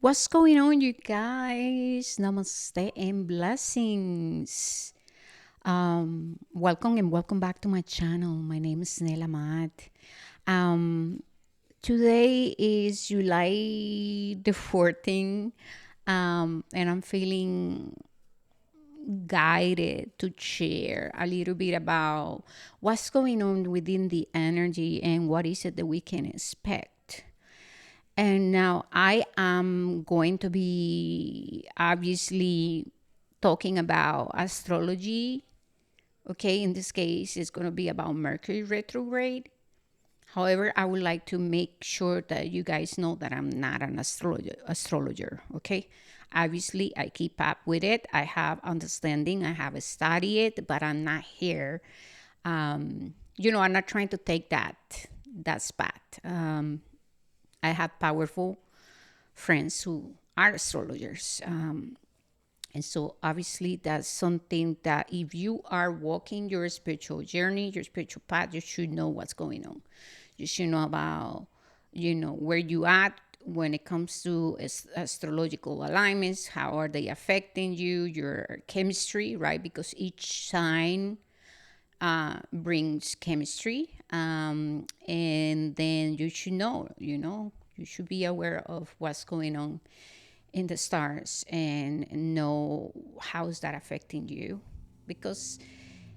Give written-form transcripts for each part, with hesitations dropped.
What's going on, you guys? Namaste and blessings. Welcome and welcome back to my channel. My name is Nela Matt. Um, Today is July the 14th, and I'm feeling guided to share a little bit about what's going on within the energy and what is it that we can expect. And now I am going to be obviously talking about astrology. Okay, in this case, it's going to be about Mercury retrograde. However, I would like to make sure that you guys know that I'm not an astrologer. Okay, obviously, I keep up with it. I have understanding. I have studied it, but I'm not here. I'm not trying to take that spot. I have powerful friends who are astrologers. And so, obviously, that's something that if you are walking your spiritual journey, your spiritual path, you should know what's going on. You should know about, where you at when it comes to astrological alignments. How are they affecting you, your chemistry, right? Because each sign brings chemistry. And then you should know, you should be aware of what's going on in the stars and know how is that affecting you. Because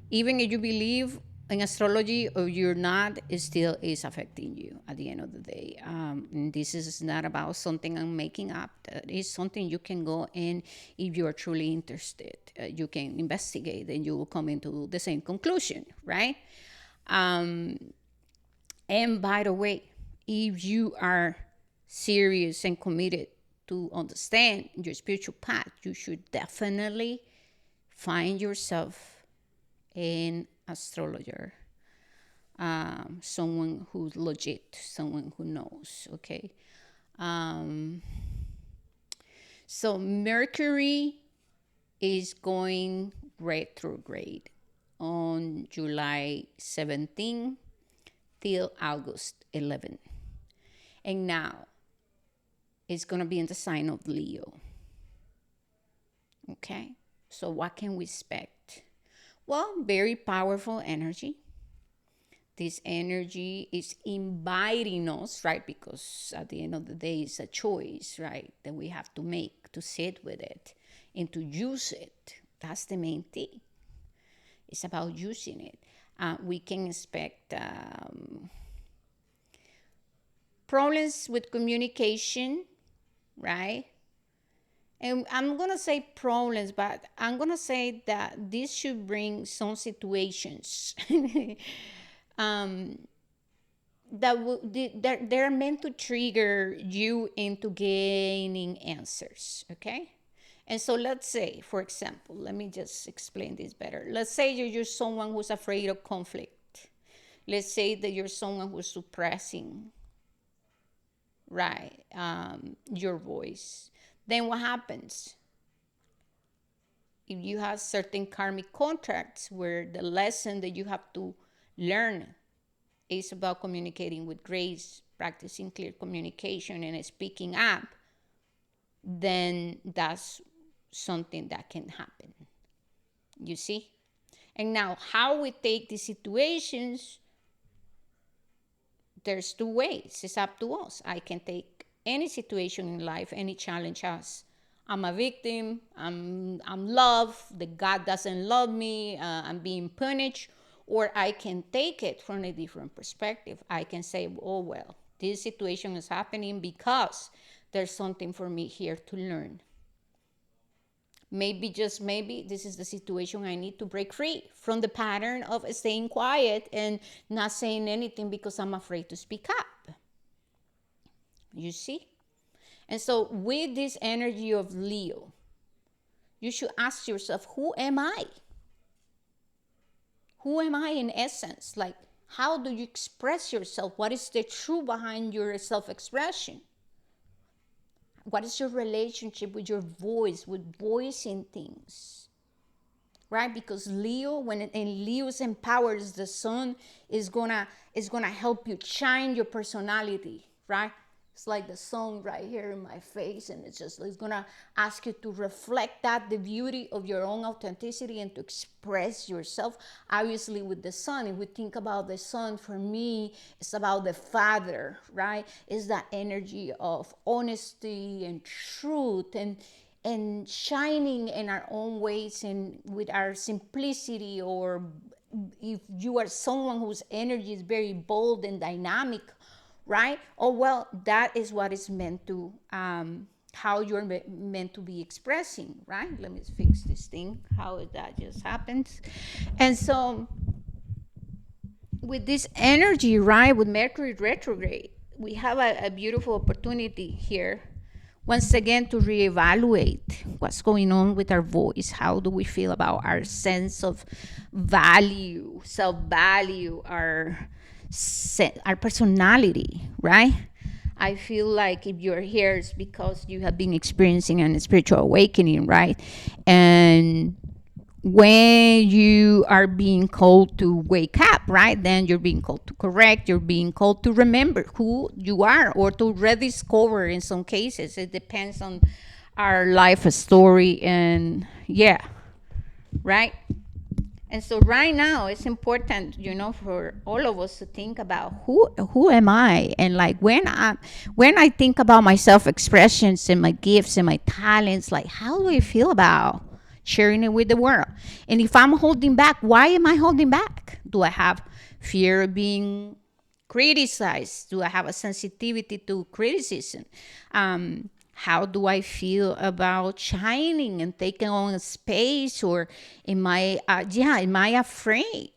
even if you believe in astrology or you're not, it still is affecting you at the end of the day. And this is not about something I'm making up. That is something you can go in if you are truly interested. You can investigate and you will come into the same conclusion, right? Um, and by the way, if you are serious and committed to understand your spiritual path, you should definitely find yourself an astrologer, someone who's legit, someone who knows. Okay. Um, so Mercury is going retrograde on July 17 till August 11. And now it's going to be in the sign of Leo. Okay. So what can we expect? Well, very powerful energy. This energy is inviting us, right? Because at the end of the day, it's a choice, right? That we have to make to sit with it and to use it. That's the main thing. It's about using it. We can expect problems with communication, right? And I'm going to say problems, but I'm going to say that this should bring some situations um, that they're meant to trigger you into gaining answers, okay? And so let's say, for example, let me just explain this better. Let's say you're someone who's afraid of conflict. Let's say that you're someone who's suppressing, right, your voice. Then what happens? If you have certain karmic contracts where the lesson that you have to learn is about communicating with grace, practicing clear communication, and speaking up, then that's something that can happen. You see? And now, how we take these situations, there's two ways. It's up to us. I can take any situation in life, any challenge as I'm a victim, I'm loved, the God doesn't love me, I'm being punished, or I can take it from a different perspective. I can say, oh, well, this situation is happening because there's something for me here to learn. Maybe, just maybe, this is the situation I need to break free from the pattern of staying quiet and not saying anything because I'm afraid to speak up. You see? And so, with this energy of Leo, you should ask yourself, who am I? Who am I in essence? Like, how do you express yourself? What is the truth behind your self expression? What is your relationship with your voice, with voicing things? Right? Because Leo, when Leo's empowers the sun, is gonna help you shine your personality, right? It's like the sun right here in my face, and it's gonna ask you to reflect that, the beauty of your own authenticity, and to express yourself. Obviously, with the sun, if we think about the sun, for me, it's about the Father, right? It's that energy of honesty and truth, and shining in our own ways and with our simplicity. Or if you are someone whose energy is very bold and dynamic, right? Oh, well, that is what is meant to, how you're meant to be expressing, right? Let me fix this thing, how that just happens. And so, with this energy, right, with Mercury retrograde, we have a beautiful opportunity here once again to reevaluate what's going on with our voice. How do we feel about our sense of value, self-value, our personality, right? I feel like if you're here, it's because you have been experiencing a spiritual awakening, right? And when you are being called to wake up, right, then you're being called to correct, you're being called to remember who you are, or to rediscover. In some cases, it depends on our life story. And yeah, right. And so right now it's important, for all of us to think about who am I. And like when I think about my self-expressions and my gifts and my talents, like how do I feel about sharing it with the world? And if I'm holding back, why am I holding back? Do I have fear of being criticized? Do I have a sensitivity to criticism? How do I feel about shining and taking on a space? Or am I afraid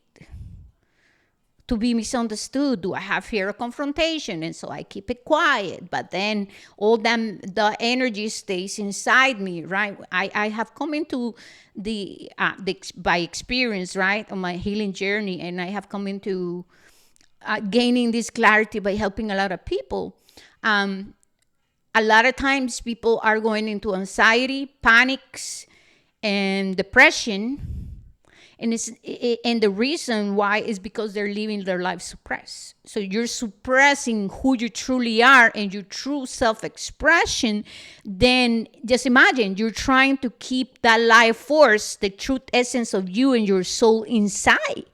to be misunderstood? Do I have fear of confrontation? And so I keep it quiet, but then all the energy stays inside me, right? I have come into by experience, right, on my healing journey, and I have come into gaining this clarity by helping a lot of people. A lot of times people are going into anxiety, panics, and depression. And the reason why is because they're living their life suppressed. So you're suppressing who you truly are and your true self-expression. Then just imagine you're trying to keep that life force, the truth essence of you and your soul inside.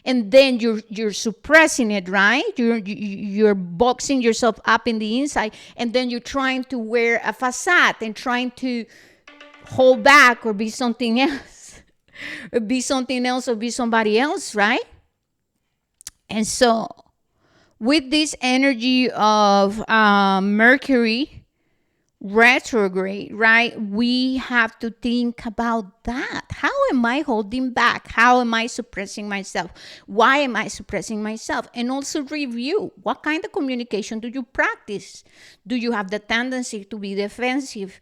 And then you're suppressing it, right? You're boxing yourself up in the inside, and then you're trying to wear a facade and trying to hold back or be something else, or be something else, or be somebody else, right? And so, with this energy of Mercury retrograde, right, we have to think about that. How am I holding back? How am I suppressing myself? Why am I suppressing myself? And also review, what kind of communication do you practice? Do you have the tendency to be defensive?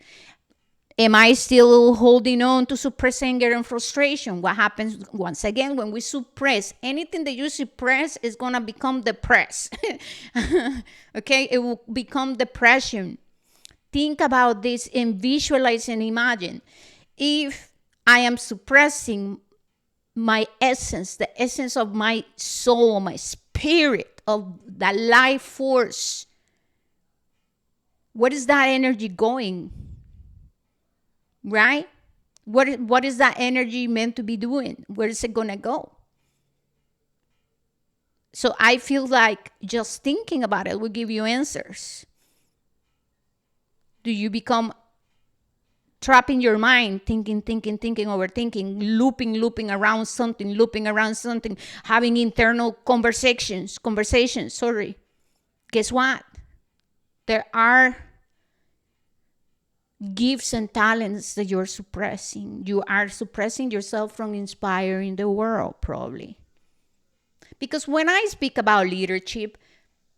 Am I still holding on to suppress anger and frustration? What happens once again when we suppress? Anything that you suppress is going to become depressed. Okay, it will become depression. Think about this and visualize and imagine. If I am suppressing my essence, the essence of my soul, my spirit, of the life force, where is that energy going? Right? What is that energy meant to be doing? Where is it going to go? So I feel like just thinking about it will give you answers. Do you become trapped in your mind, thinking, overthinking, looping around something, having internal conversations, sorry. Guess what? There are gifts and talents that you're suppressing. You are suppressing yourself from inspiring the world, probably. Because when I speak about leadership,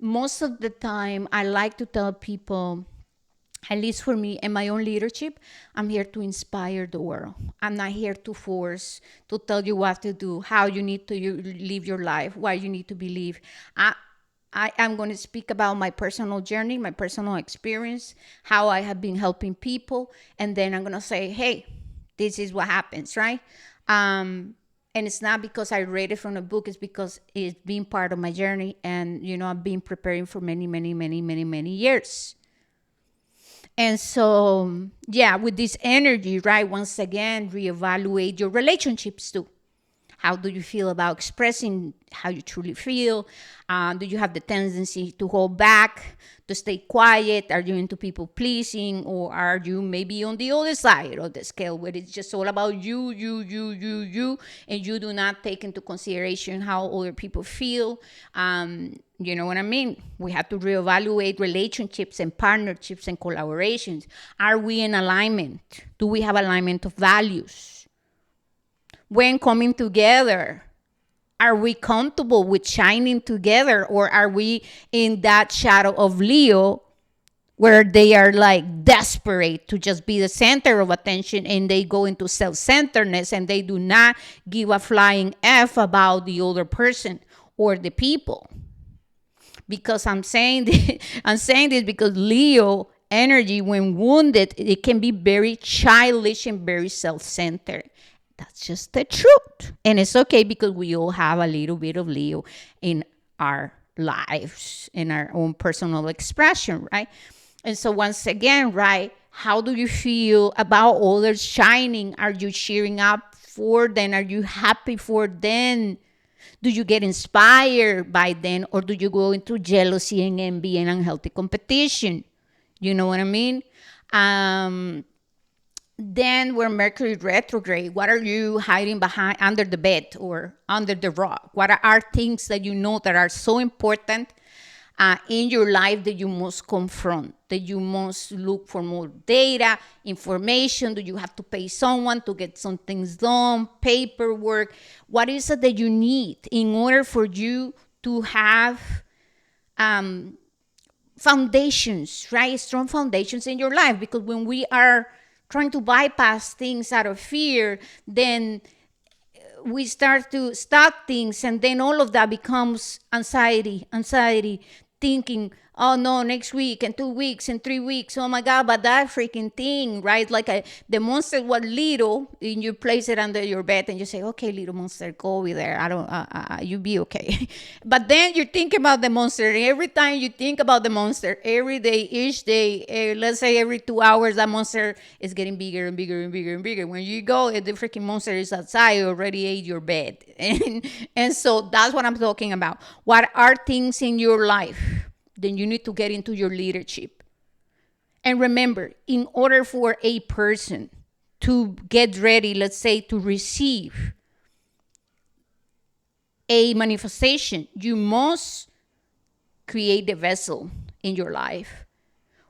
most of the time I like to tell people, at least for me and my own leadership, I'm here to inspire the world. I'm not here to force, to tell you what to do, how you need to live your life, why you need to believe. I am going to speak about my personal journey, my personal experience, how I have been helping people. And then I'm going to say, hey, this is what happens, right? And And it's not because I read it from a book, it's because it's been part of my journey. And, I've been preparing for many, many, many, many, many years. And so, yeah, with this energy, right? Once again, reevaluate your relationships too. How do you feel about expressing how you truly feel? Do you have the tendency to hold back, to stay quiet? Are you into people pleasing? Or are you maybe on the other side of the scale where it's just all about you, and you do not take into consideration how other people feel? You know what I mean? We have to reevaluate relationships and partnerships and collaborations. Are we in alignment? Do we have alignment of values? When coming together, are we comfortable with shining together, or are we in that shadow of Leo where they are like desperate to just be the center of attention, and they go into self-centeredness, and they do not give a flying F about the other person or the people? Because I'm saying this because Leo energy, when wounded, it can be very childish and very self-centered. That's just the truth. And it's okay, because we all have a little bit of Leo in our lives, in our own personal expression, right? And so once again, right, how do you feel about others shining? Are you cheering up for them? Are you happy for them? Do you get inspired by them, or do you go into jealousy and envy and unhealthy competition? You know what I mean? Then we're Mercury retrograde. What are you hiding behind, under the bed or under the rock? What are things that you know that are so important in your life that you must confront, that you must look for more data, information? Do you have to pay someone to get some things done, paperwork? What is it that you need in order for you to have foundations, right? Strong foundations in your life. Because when we are trying to bypass things out of fear, then we start to stop things, and then all of that becomes anxiety, thinking, oh no, next week and 2 weeks and 3 weeks, oh my God, but that freaking thing, right? Like the monster was little, and you place it under your bed, and you say, okay, little monster, go over there. I don't, you be okay. But then you think about the monster, and every time you think about the monster, every day, each day, let's say every 2 hours, that monster is getting bigger and bigger and bigger and bigger. When you go, the freaking monster is outside, already ate your bed. And so that's what I'm talking about. What are things in your life? Then you need to get into your leadership. And remember, in order for a person to get ready, let's say, to receive a manifestation, you must create the vessel in your life,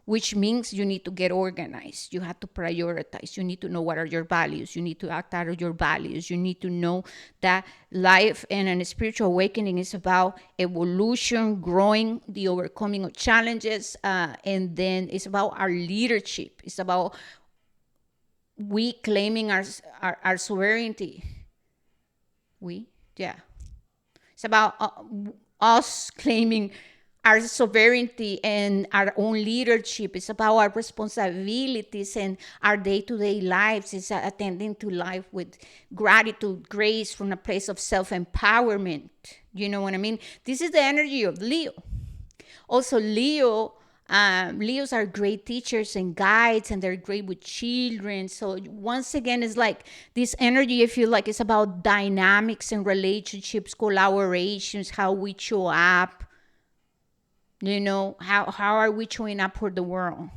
which means you need to get organized. You have to prioritize. You need to know what are your values. You need to act out of your values. You need to know that life and a spiritual awakening is about evolution, growing, the overcoming of challenges, and then it's about our leadership. It's about we claiming our sovereignty. Yeah. It's about us claiming our sovereignty and our own leadership. It's about our responsibilities and our day-to-day lives. It's attending to life with gratitude, grace, from a place of self-empowerment. You know what I mean? This is the energy of Leo. Also, Leos are great teachers and guides, and they're great with children. So once again, it's like this energy, I feel like it's about dynamics and relationships, collaborations, how we show up. You know, how are we showing up for the world?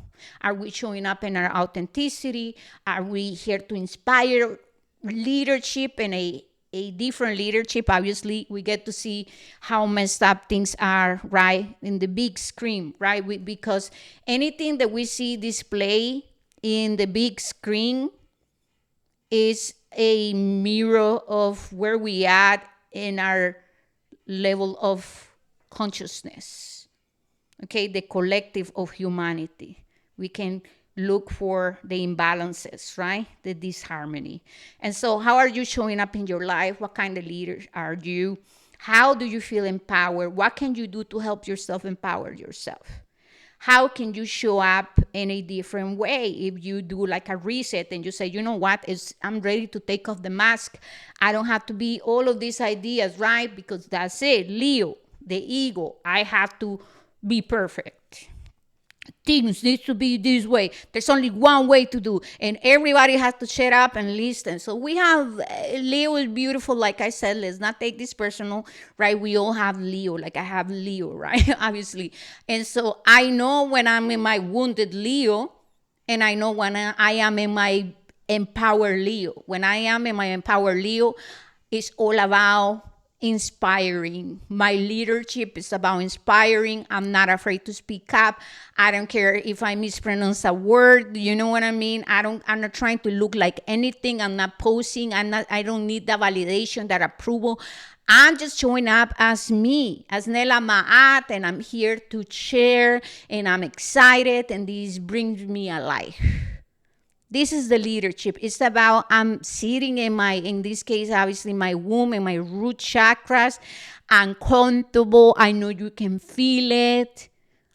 Are we showing up in our authenticity? Are we here to inspire leadership and a different leadership? Obviously, we get to see how messed up things are, right, in the big screen, right? Because anything that we see display in the big screen is a mirror of where we at in our level of consciousness. Okay, the collective of humanity. We can look for the imbalances, right? The disharmony. And so how are you showing up in your life? What kind of leader are you? How do you feel empowered? What can you do to help yourself empower yourself? How can you show up in a different way if you do like a reset and you say, you know what, I'm ready to take off the mask. I don't have to be all of these ideas, right? Because that's it, Leo, the ego. I have to be perfect. Things need to be this way. There's only one way to do, and everybody has to shut up and listen. So we have Leo is beautiful. Like I said, let's not take this personal, right? We all have Leo. Like I have Leo, right? Obviously, and so I know when I'm in my wounded Leo, and I know when I am in my empowered Leo. When I am in my empowered Leo, it's all about inspiring. My leadership is about inspiring. I'm not afraid to speak up. I don't care if I mispronounce a word. You know what I mean? I'm not trying to look like anything. I'm not posing. I don't need that validation, that approval. I'm just showing up as me, as Nela Maat, and I'm here to share, and I'm excited, and this brings me alive. This is the leadership. It's about I'm sitting in this case, obviously my womb and my root chakras. I'm comfortable. I know you can feel it.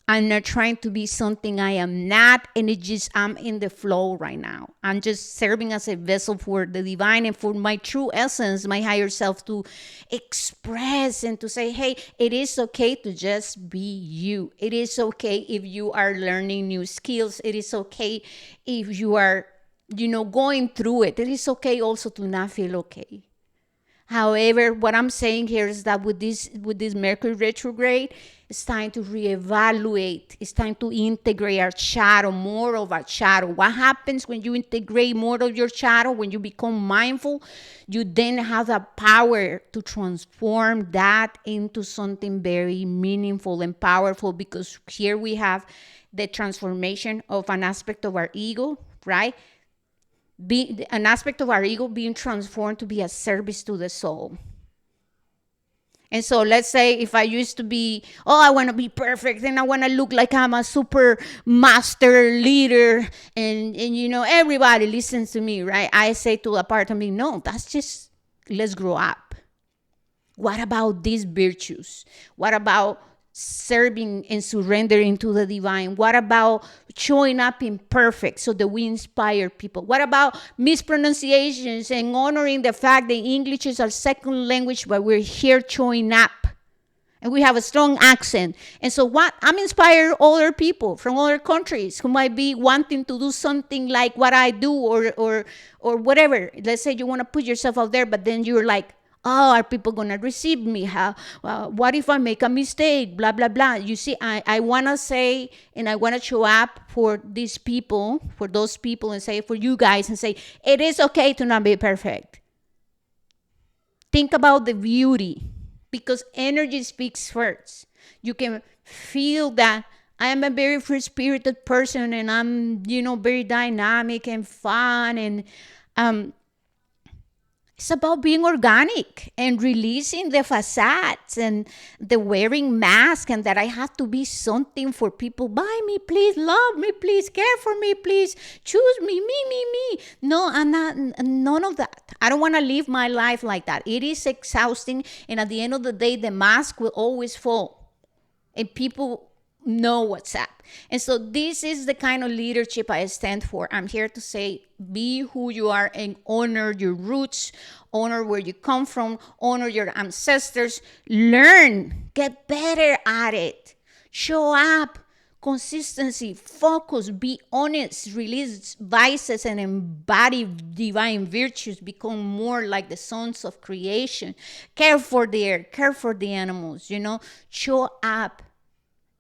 I'm not trying to be something I am not. And it just, I'm in the flow right now. I'm just serving as a vessel for the divine and for my true essence, my higher self, to express and to say, hey, it is okay to just be you. It is okay if you are learning new skills. It is okay if you are, going through it. It is okay also to not feel okay. However, what I'm saying here is that with this Mercury retrograde, it's time to reevaluate. It's time to integrate our shadow, more of our shadow. What happens when you integrate more of your shadow, when you become mindful, you then have the power to transform that into something very meaningful and powerful, because here we have the transformation of an aspect of our ego, right? An aspect of our ego being transformed to be a service to the soul. And so let's say if I used to be, I want to be perfect and I want to look like I'm a super master leader and everybody listens to me, right? I say to a part of me, no, that's just, let's grow up. What about these virtues? What about serving and surrendering to the divine? What about showing up imperfect so that we inspire people? What about mispronunciations and honoring the fact that English is our second language, but we're here showing up and we have a strong accent? And so what I'm inspiring other people from other countries who might be wanting to do something like what I do, or whatever. Let's say you want to put yourself out there, but then you're like, are people going to receive me? What if I make a mistake? Blah, blah, blah. You see, I want to say, and I want to show up for these people, for those people, and say for you guys, and say, it is okay to not be perfect. Think about the beauty, because energy speaks first. You can feel that I am a very free-spirited person, and I'm, very dynamic and fun, and it's about being organic and releasing the facades and the wearing mask, and that I have to be something for people. Buy me, please. Love me, please. Care for me, please. Choose me, me. No, I'm not. None of that. I don't want to live my life like that. It is exhausting. And at the end of the day, the mask will always fall. And people know what's up. And so this is the kind of leadership I stand for. I'm here to say, be who you are and honor your roots, honor where you come from, honor your ancestors, learn, get better at it, show up, consistency, focus, be honest, release vices and embody divine virtues, become more like the sons of creation, care for the air, care for the animals, show up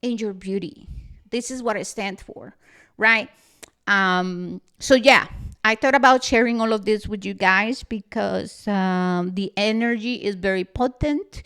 in your beauty. This is what I stand for, right? So yeah, I thought about sharing all of this with you guys because the energy is very potent.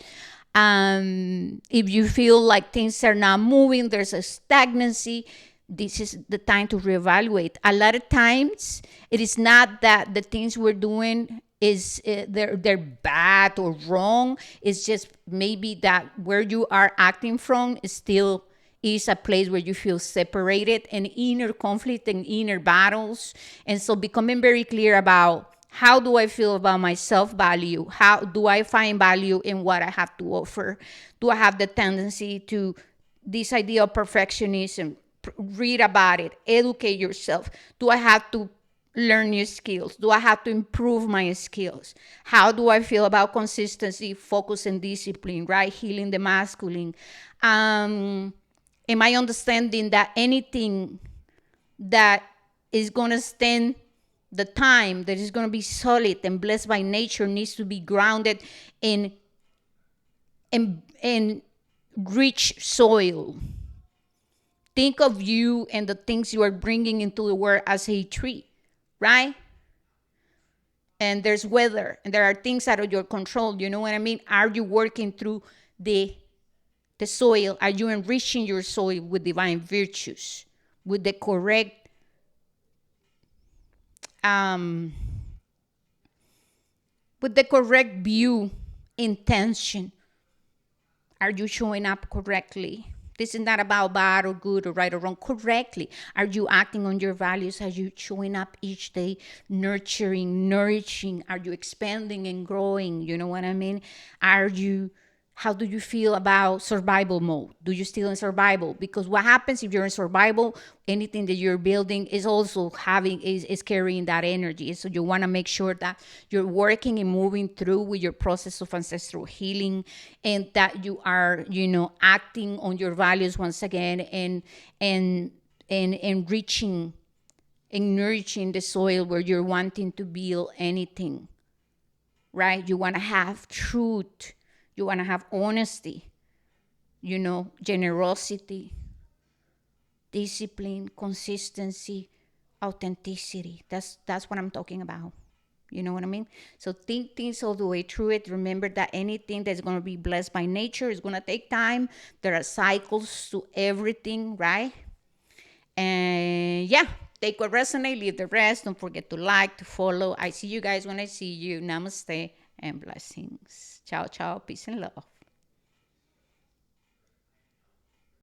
If you feel like things are not moving, there's a stagnancy, this is the time to reevaluate. A lot of times, it is not that the things we're doing is they're bad or wrong. It's just maybe that where you are acting from is still is a place where you feel separated and inner conflict and inner battles. And so becoming very clear about how do I feel about my self-value? How do I find value in what I have to offer? Do I have the tendency to this idea of perfectionism? read about it, educate yourself. Do I have to learn new skills? Do I have to improve my skills? How do I feel about consistency, focus, and discipline, right? Healing the masculine. Am I understanding that anything that is going to stand the time, that is going to be solid and blessed by nature, needs to be grounded in rich soil? Think of you and the things you are bringing into the world as a tree, right? And there's weather and there are things out of your control. You know what I mean? Are you working through the soil? Are you enriching your soil with divine virtues, with the correct um, view, intention? Are you showing up correctly? This is not about bad or good or right or wrong. Correctly. Are you acting on your values? Are you showing up each day, nurturing, nourishing? Are you expanding and growing? You know what I mean? How do you feel about survival mode? Do you still in survival? Because what happens if you're in survival, anything that you're building is also is carrying that energy. So you want to make sure that you're working and moving through with your process of ancestral healing, and that you are, acting on your values once again, and enriching and nourishing the soil where you're wanting to build anything, right? You want to have truth. You want to have honesty, generosity, discipline, consistency, authenticity. That's what I'm talking about. You know what I mean? So think things all the way through it. Remember that anything that's going to be blessed by nature is going to take time. There are cycles to everything, right? And yeah, take what resonates, leave the rest. Don't forget to like, to follow. I see you guys when I see you. Namaste and blessings. Ciao, ciao. Peace and love.